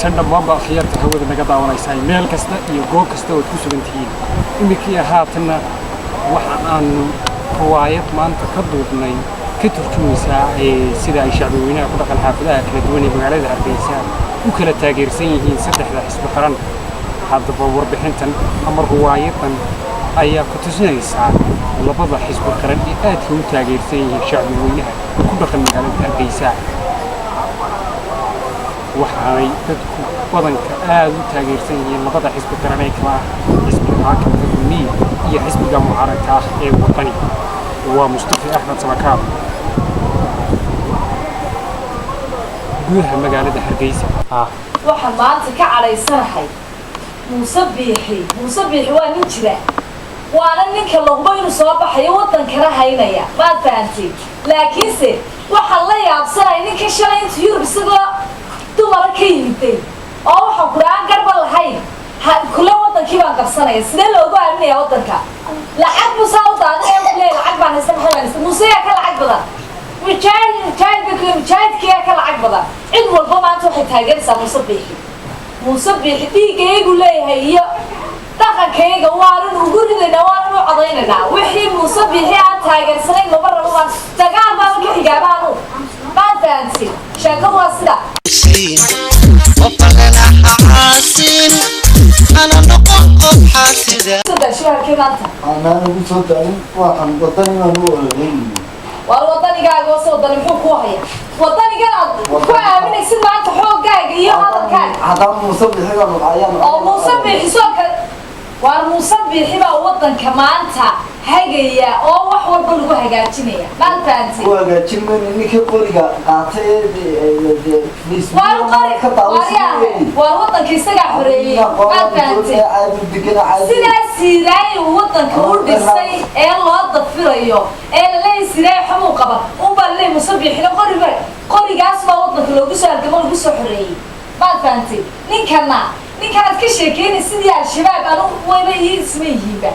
سنة ما خيار تحول النقطة ولا يساي ميل كسته يجوك كسته وتكسر انتهين إنك يا هاتنا وحن روايات ما أنت كدورني كتر شويسا سيدا يشعبوينا كل الحافظة كدوني بجلاد هربيسا وكل تاجر سينهين سدح حسب قرن هذا بور بحنتن أمر رواياتن أي كتزنا يسعى ولا بضع حسب قرن آتي وتاجر سينهين شعبوينا كل الجلاد هربيسا waxay dadku badanka aad u taageersan yihiin labada xisbi qaranay kala xisbiga xaakimka gudniin iyo xisbiga mucaaradka ah ee wadani waa Mustafa Axmed Samakaab gudaha magaalada Hargeysa waxa maanta ka calaysanahay Musabbixi waa nin jira waana ninka looba inuu soo baxayo wadanka rahaynaya ma fahantii laakiinse waxa la yaabsanay ninka shalay intuu Yurub isagoo dumar ka yimid oo waxa quraan garba lahayn kula wadankii baan qabsanay sidee loogu aaminaya wadanka lacag musaawada ee lacag baan haysan xalan muusiga ka lacag badan وجاهد ka lacag badan cid walba maanta waxay taageeraysaa Musabbixi dhiigaygu leeyahay iyo dhaqankayga waan ugu ridaynaa waan u codaynaa wixii Musabbixi aan taageersanay laba rabo waan dagaal baan ka xigaabaan baantaansi shaqo waa sida وفلنا حاسين أنا نقول حاسدة شو هالكلمات أنا أقول صدقني واحد وطني ما هو الغني والوطني قاعد وصل وطني محوك وهي وطني قاعد كوا من يصير معك حوق قاعد هذا كان هذا Musabbixi حاجة معينة أو Musabbixi سوق والمصبح بقى وطن كمان تا هجية أو واحد بلوه هجاتينية ما تانسي وهجاتين من إنك قرية قاطع فلوس والوطن كيسجع حرية ما تانسي سلا سيراي ووطن كور بسي الله ضفيريو إلا سيراي حمو قبا وبالله مصبح لو قرية اسمه وطن كلو بسوا الجمال بسوا حرية ما تانسي نين كنا كانت كشكين سيدي الشباب أنا وين يسميه بقى.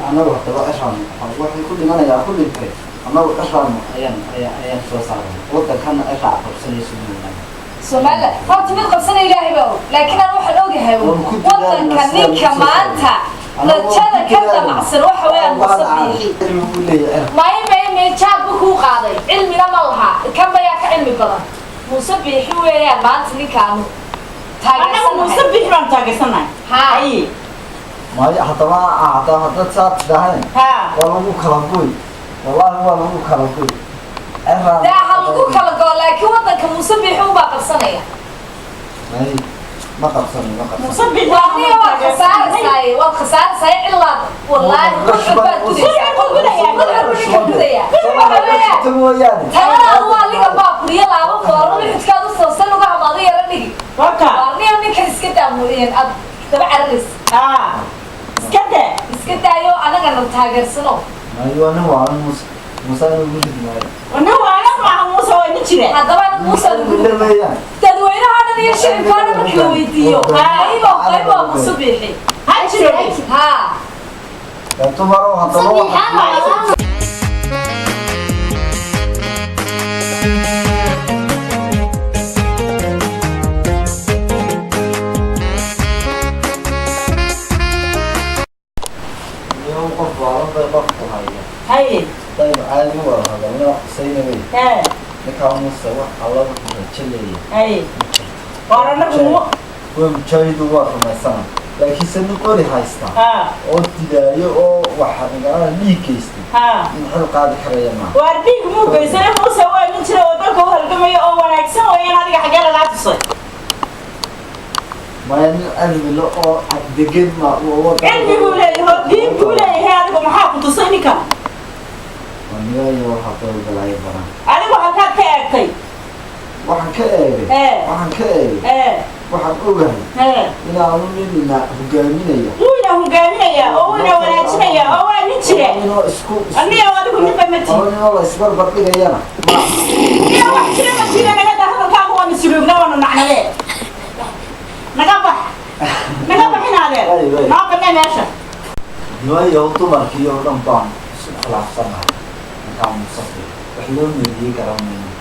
أنا رحت بقى أشرب واحد كل ما أنا يا كل الفريق أنا أشرب أيام سوسار وقت كان أشرب قبسني سنين. سمعنا فرط من قبسني إلهي بقى لكن أنا واحد أوجه وقت كان كمان تا لتشاذ كذا مع سروح ويا المصبيحي. ما شاب بكو قاضي علمي لمالها كم بياك علمي بلا مصبيحي ويا ما أنتني كانوا. أنا Musabbixi baan taageersanay. هاي. ما حتى ساعة دهين. والله كلام قوي. والله هو كلام قوي. ده هلقو كلام قوي لكن وضعك Musabbixi هو بقصنيه. هاي ما قبصني. Musabbixi والخسارة ساي إلا والله ترى الله اللي قبض يلا أبو فارو اللي كانوا صوصنا وقع ماضي رني وارني أمي كان سكتة مولين تبع الرس سكتة أيوة أنا كان تاجر سنو أيوة أنا وأنا موسى نقول وأنا مع موسى ونشري هذا بقى موسى تدوير هذا يشرب كانوا مكلويتيو أيوة Musabbixi ها أنتم مروا هتروح هاي طيب عادي ولا هذا من سينا بي نكون مستوى الله بتشلي هاي ورانا بمو ومشاهد واحد مثلا لكن سنو قولي هايستا oo dilaayo oo waxa nagaa liikaysta in hal qaad xareeyo ma wardiig muu geysana Muuse waa in jira oo dalka u halgamayo oo wanaagsan oo in adiga xagee laga tusay ma in alwilo oo degan ma oo cilmi buu leeyahay diin buu leeyahay adiga maxaa ku tusay ninka waniga waxa ka galay baran adiga waxa ka eegtay waxaan ka eegay waxaan ogahay inaanu nina hogaaminaya wina hogaaminaya oo wina wanaajinaya oo waa nin jire aniga adigu nin bamati oo la isbarbar dhigayana ya wax jire ma jire naga hadalkaaga waa masuuliyadna waa nacnale naga baxinaade noo banay meesha nimayo dumarkii oo dhan baan isu khilaafsanahay intaan musafir wax loo meeliyey garanayno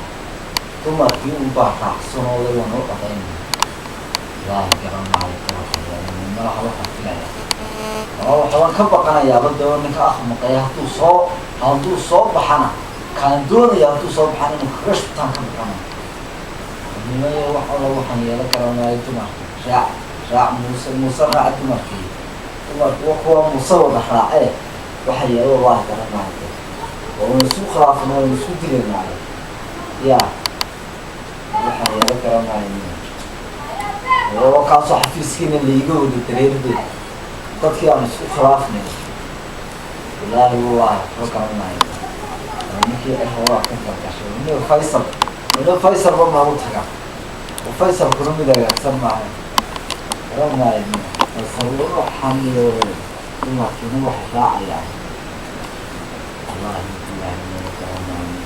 dumarkii u baa raacsanoo laga noo dhaqaynay ilaahay garanaayo malaha waxaan filaya waxaan ka baqanayaaba dee ninka akhmaqaya hadduu soo baxana kaan doonaya hadduu soo baxana inuu kaga shubtaan ka baqanayo nimayo wax alla waxaan yeelan garanaayo dumarka raac muuse raaca dumarkii dumarku kuwa muuse wada raacee waxa yeelo waa garanaayo oo isu khilaafnaa isu dilanaayo ya waxaan yeelan garanaayo oo kaasoo xafiiskiina laiga wada dareerday dadkii aan isku khilaafnay ilaahi waa soo garanaayo ninkii waa ku fargashay nin faysal ba maagu taga oo faysal kuna mid hagaagsan maaha garanaayo faysal waxaan iyo dumarkiina waxay raacayaan wallahi garanaayo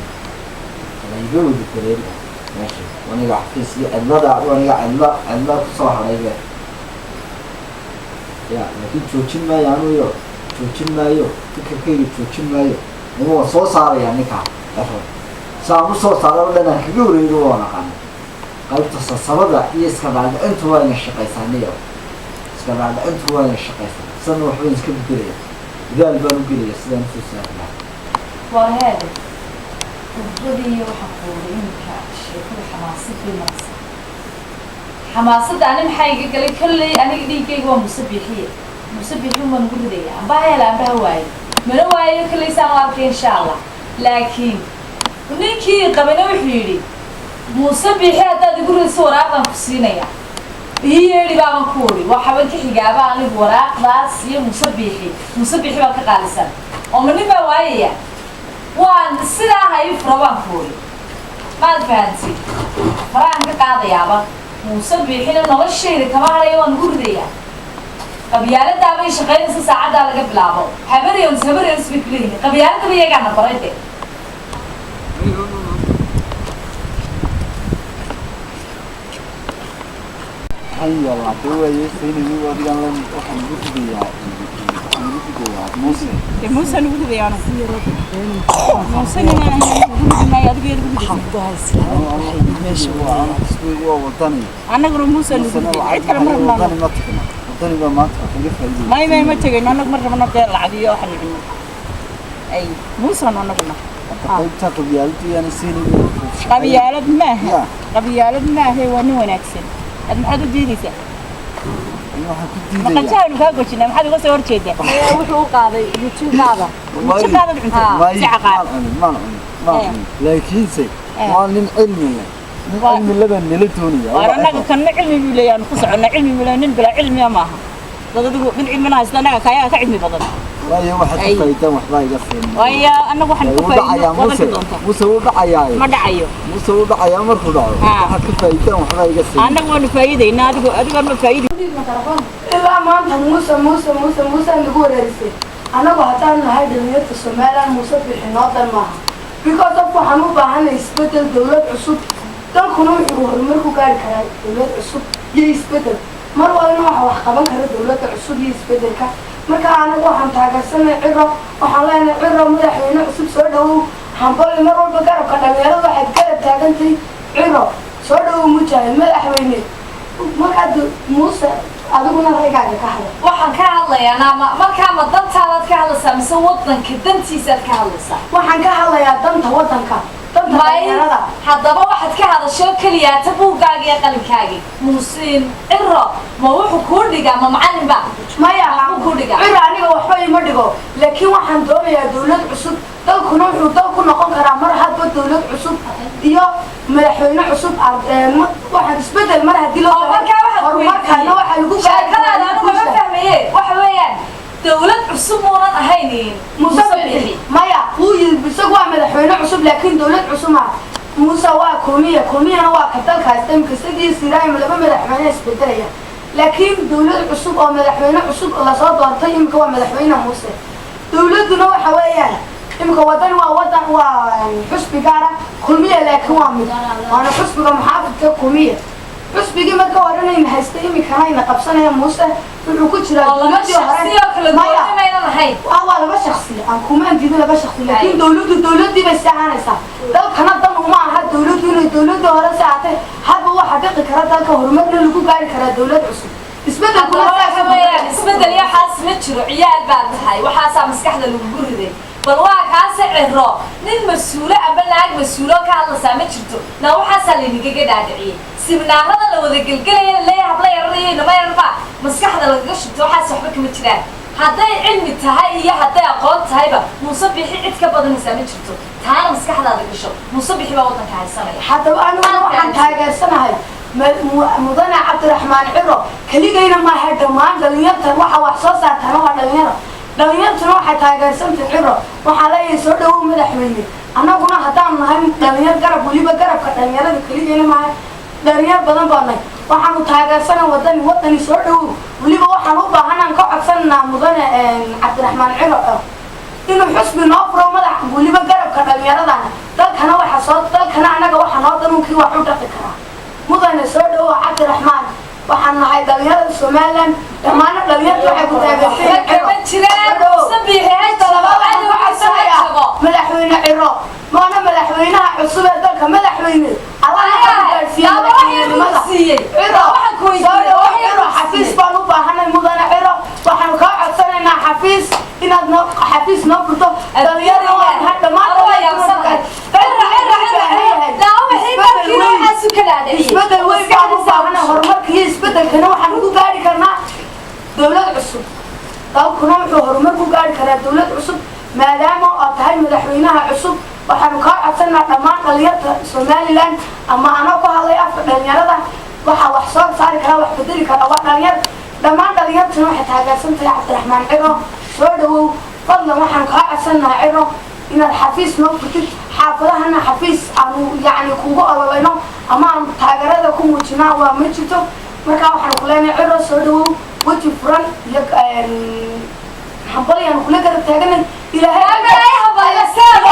laiga wada dareerday ماشي وانا قاعد في سي المدى وانا قاعد kusoo halaybe ya laakiin joojin maayo yo joojin maayo fikirkayga joojin maayo inuu soo saaraya ninka saamu soo saaro dhanaan kaga wareego waa naqaan qaybta sabada iyo iska baad inta waa inay shaqaysaaniyo iska baad inta waa inay shaqaysan sanad waxba iska bedelaya idaal baan u gelaya sidaan soo saarnaa waa hada gudbadii waxa qooreenka sheekada xamaasadda ani maxay iga galay kolley aniga dhiigayga waa musabixiye ma nagu ridaya amba hela amba hawaayo mana waayo kolley saan u arkay insha allah laakiin ninkii qabana wuxuu yidhi musabixi haddaad igu ridayso waraaqdan ku siinaya ii yeedhi baaban ku odhi waa xaban ka xigaaba anigu waraaqdaas iyo musabixi baa ka qaalisan oo ma nin baa waayaya waan sidaa hay furabaan ku odhi maad fahanti faraan ka qaadayaaba musabixina noloshayda kama harayo waan ugu ridayaa qabyaaladaabay shaqaynaysa saacaddaa laga bilaabo habarayons bay kuleeyihin qabyaaladaba iyagaana baray de haya laadawaaye saynayni adigan lan waxaan ugu ridayaa موسى نقول ذي أنا موسى أنا أقول موسى ما تجينا أنا مرة من أبدأ العادية وحنا أي موسى أنا قلنا قبيلتي أنا سيني قبيلة ما هي ونكسل المحدود ديريسه ما قتلوا كاكو شيء ما حد يقول صور كذا wuxuu qaaday YouTube qaada ما لكن سي ما nin cilmi laban nilatooniya waranaga kan cilmi leeyaan ku socono cilmi leeyaan bila cilmi ma aha dadadu min cilmina haysanaga kaya ka cilmi badan waayo waxa ka faa'iidaan waxba iga fiin waayo anagu waxaan ku faa'iidaa muuse u dhacayaa ma dhacayo muuse u dhacayaa markuu dhaco waxa ka faa'iidaan waxba iga fiin anagu waan faa'iideynaa adigu ma faa'iido ilaa maanta muuse nagu wareerisay anagu haddaan nahay dhalinyarta Soomaaliland muuse bixinoo dan maaha because of waxaan u baahanay isbedel dawlad cusub dalkuna wuxuu horumar ku gaari karaa dawlad cusub iyo isbedel mar walba wax qaban kara dawladda cusub iyo isbedelka marka anagu waxaan taageersanay ciro waxaan leenahay ciro madaxweyne cusub soo dhawow hambal mar walba garabka dhalinyarada waxaad garab taagantay ciro soo dhawow mujaahid madaxweyne markaad muuse adiguna raygaaga ka hadlay waxaan ka hadlayaa markaa ma dantaadaad ka hadlaysaa mise wadanka dantiisaad ka hadlaysaa waxaan ka hadlayaa danta wadanka danta dhalinyarada haddaba waxaad ka hadasho keliya ta buuggaaga iyo qalinkaagi muusiin ciro ma wuxuu kuu dhigaa ma macallin ba maya kuu dhigaa ciro aniga waxba ima dhigo laakiin waxaan doonayaa dawlad cusub dalkuna wuxuu dal ku noqon karaa mar hadba dawlad cusub iyo madaxweyne cusub waxaan isbedel mar haddii loo horumarkaana waxa lagu sheekadaada anigu ma fahmaye waxa weeyaan dawlad cusub muunan ahaynin musabixi maya wuu yidhi isagu waa madaxweyne cusub laakiin dawlad cusub ma موسى وكومية أنا وكتل كاستم كسدي سيراي ملبا مدحمين اسبدليا لكن دولة عصب أو مدحمين عصب الله صاد وارتي إمك ومدحمين موسى دولة waxa weeyaan imka wadan waa xusbi gaar ah kulmiye laakiin waa mid waana xusbiga maxaafidka kulmiye xusbigii marka waranayna haystay imikana ina qabsanaya muuse wuxuu ku jiraa dowladii hore waa laba shakhsi aan kuma andido laba shakhsi laakiin dowladii bay sahanaysaa dalkana dan uma aha dowladii hore saatay hadba waxa dhici kara dalka horumarna lagu gaari karaa dowlad cusub isbedel kuma saabsan isbedel iyo xaas ma jiro ciyaal baa tahay waxaas maskaxda lagu guriday bal waa kaas cirro nin mas'uul aba laag mas'uul ka hadlaysa ma jirto na waxaas la iniga dhaadhiciyay siminaarada la wada galgalay leeyahay habla yarayna ma yarba maskaxda laga shubto waxaas waxba kama jiraan hadday cilmi tahay iyo hadday aqoon tahayba musabixi cid ka badanaysa ma jirto taana maskaxdaada gasho musabixi baa wadanka haysanaya hadaba anigu waxaan taageersanahay mudane cabdiraxmaan ciro kaligayna ma aha dhammaan dhalinyartan waxa wax soo saartaan waa dhalinyartuna waxay taageersantay ciro waxaa leeyahay soo dhawow madaxweyne annaguna haddaan nahay dhalinyar garab weliba garabka dhalinyarada kaligayna maaha dhalinyar badan baa nahay waxaanu taageersanaa wadani soo dhawow weliba waxaan u baahanaan ka codsananaa mudane cabdiraxmaan ciro inuu xusbi noo furo madax weliba garabka dhalinyaradana dalkana anaga waxa noo danuunkii wax u dhaqi karaa mudane soo dhawow cabdiraxmaan waxaan nahay dhalinyarada Soomaaliland dhammaan dhalinyarada waxay ku taageersan madaxweyne ciro maana madaxweynaha cusub ee dalka madaxweyne xafiis baan u baahanay mudane ciro waxaan ka codsanaynaa xafiis inaad xafiis noo furto dhalinyarada waa dhammaan isbedel weyn baan u baahanay horumarka iyo isbedelkana waxaan ugu gaari karnaa dowlad cusub dalkuna wuxuu horumar ku gaari karaa dowlad cusub maadaama oo tahay madaxweynaha cusub waxaanu kaa codsanaa dhammaan dhalinyarta Somaliland ama anoo ku hadlay afka dhalinyarada waxa wax soo saari kara wax bedeli kara waa dhalinyar dhammaan dhalinyartuna waxay taageersan tahay cabdiraxmaan ciro soo dhawow fadlan waxaan kaa codsanaa ciro inaad xafiis noo furtid xaafadahana xafiis aanu yacni kugu ololayno ama aan taageerada ku muujinaa waa ma jirto markaa waxaan ku leenahay ciro soo dhawow weji furan iyo حبلي أنا كل كده بتاعنا إلى هاي حبلي سام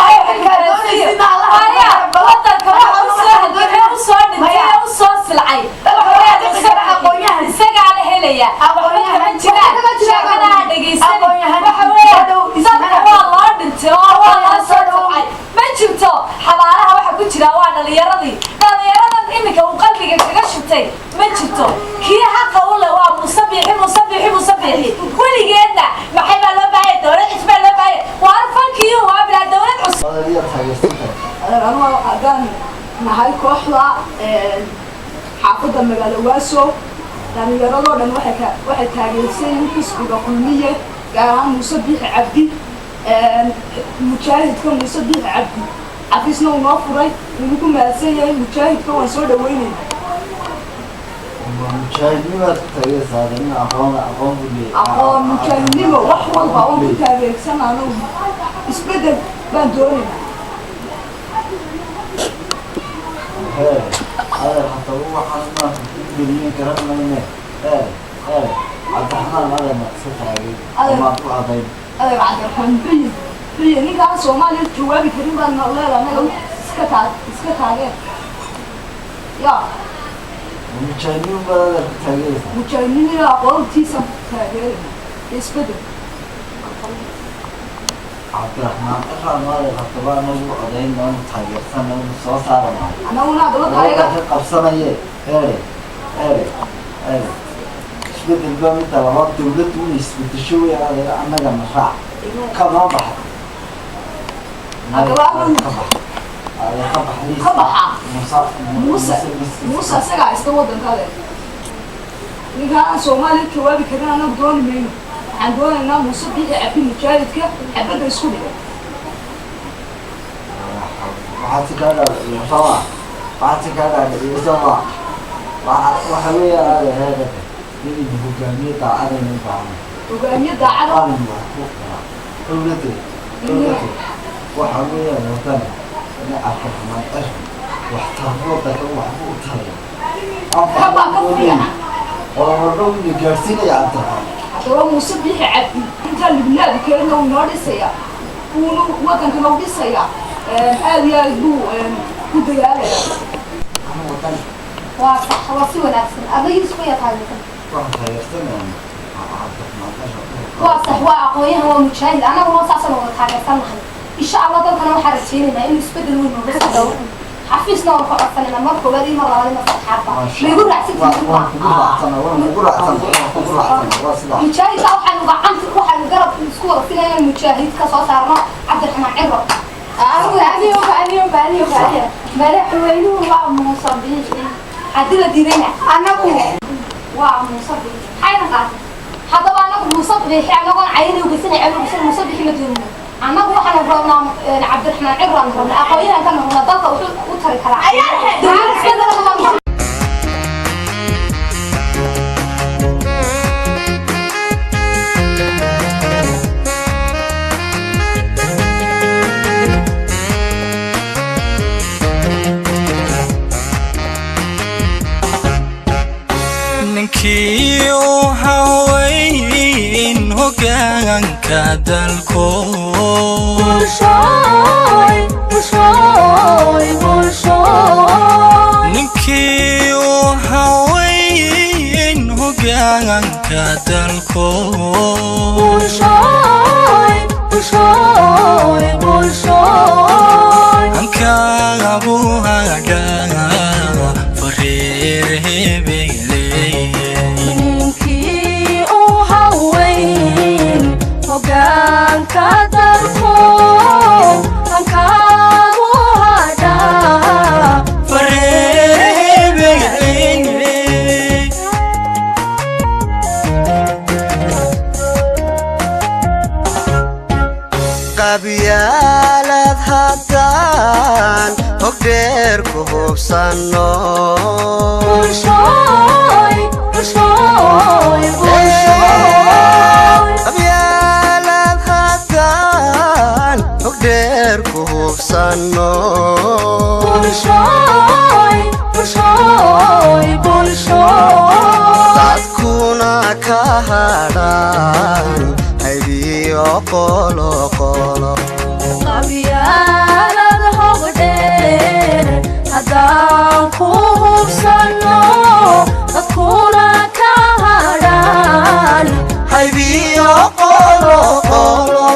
nahay kooxda xaafadda magaalada Waaso dhalinyarado dhan waxay taageersan xisbiga Kulmiye gaar ahaan Muuse Biixi Cabdi mujaahidka Muuse Biixi Cabdi xafiisna uu noo furay inuu ku maadsan yahay mujaahidka waan soo dhaweynay mujaahidnimada taageersan aqoon mujaahidnimo wax walba oo taageersan anagu isbedel baan doonay هذا حتى هو حنا مليون كرهنا منه عبد الرحمن هذا ما ستعجب ما تروح طيب هذا عبد الرحمن في كان صومالي جوابي كريم بان الله انا اسكت عليه يا مجانين بدل تاجر مجانين يا قولتي سم تاجر يسبد عبد الرحمن هذا حتى ما نقول عليه ما نتاجر سنة ونص صار أنا ولا دلوقتي هاي قبصنا شدة الباب تبعه دولة تونس بتشوي على أنا جم راح كم بحر خبح موسى سجع استوى دنكاله نيجا سومالي كوابي كده أنا بدون منه عندنا إننا موسى بيجي عبي مجالد كده عبده يسكت وحتى كذا يسوى وحتى كذا يسوى وحوي هذا يجي بوجانية تعالى من بعض وجانية تعالى دولتي وحوي الوطن أنا أحب ما أشوف واحترموك وحبوك كبا كفيا والله اللي جالسين يا عبد هو مصبيح عبد انت اللي بلاد كانوا نورسيا ونو وطن كانوا ديسيا هذه يدو كدياله انا وطن واصح وصي ونفسن ابي شويه طالب كنت هيستنى واصح واقويها ومجاهد انا وصاصا وتاغيرسن ان شاء الله دلكنا waxaa rajeenayna in isbedel weyn oo bas dhaw xafiisna oo qofanana marka wadi mar labaad ma saxaaba leeyahay مجاهد waxaan gacanta waxaan garab isku wada filayaan مجاهد ka soo saarno Cabdiraxmaan Ciro aniga madaxweynuhu waa musabiix hadii la diidayna anagu waa musabiix hayna qaad hadaba anagu musabiix anagu aynu bisanay musabiix la diidayna anagu waxaan rabnaa Cabdiraxmaan Ciro aan rabnaa aqoonyahan kan rabnaa dalka wuxuu u tari karaa ninkii u haweyn hoggaanka dalko ninkii u haweyn hoggaanka dalko ankaagu hagaa fareer hebele qabyaalad haddaan hog dheer ku hubsanno qabyaalad haddaan hog dheer ku hubsanno dadkuna ka hadhaan haybiyo qolo qolo qabyaalad hog dheer haddaan ku hubsanno dadkuna ka hadhaan haybiyo qolo qolo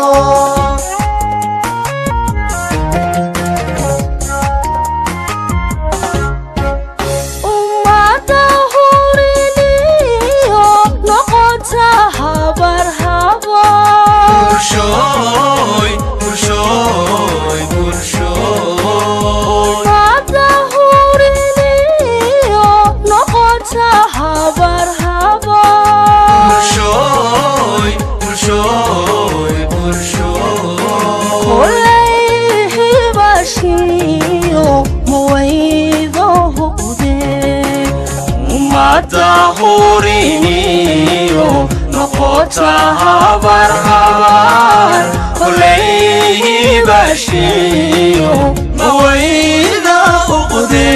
Tahuriniyo noqota habar habar kulayhi bashiyo mawayda uqde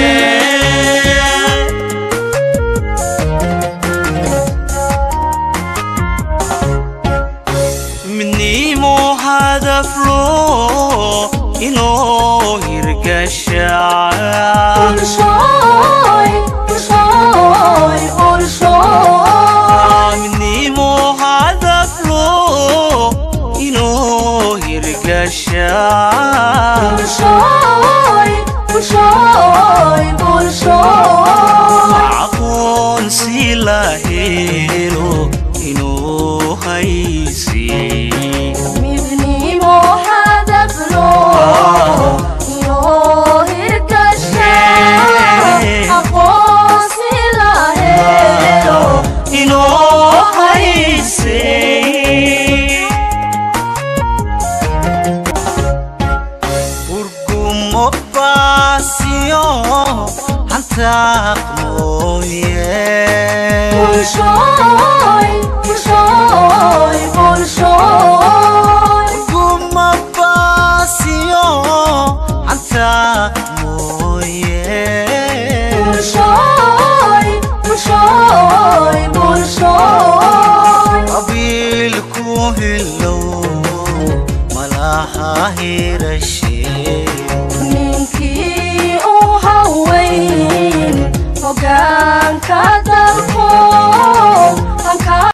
minimo hadaf lo ino hirgasha minimo hadaf lo ino hirgasha aqoonsi la helo ino haysi midnimo hadaf lo ino hirgasha aqoonsi la helo ino haysi urgumo baasiyo hantaq mooye urgumo baasiyo hantaq mooye lahe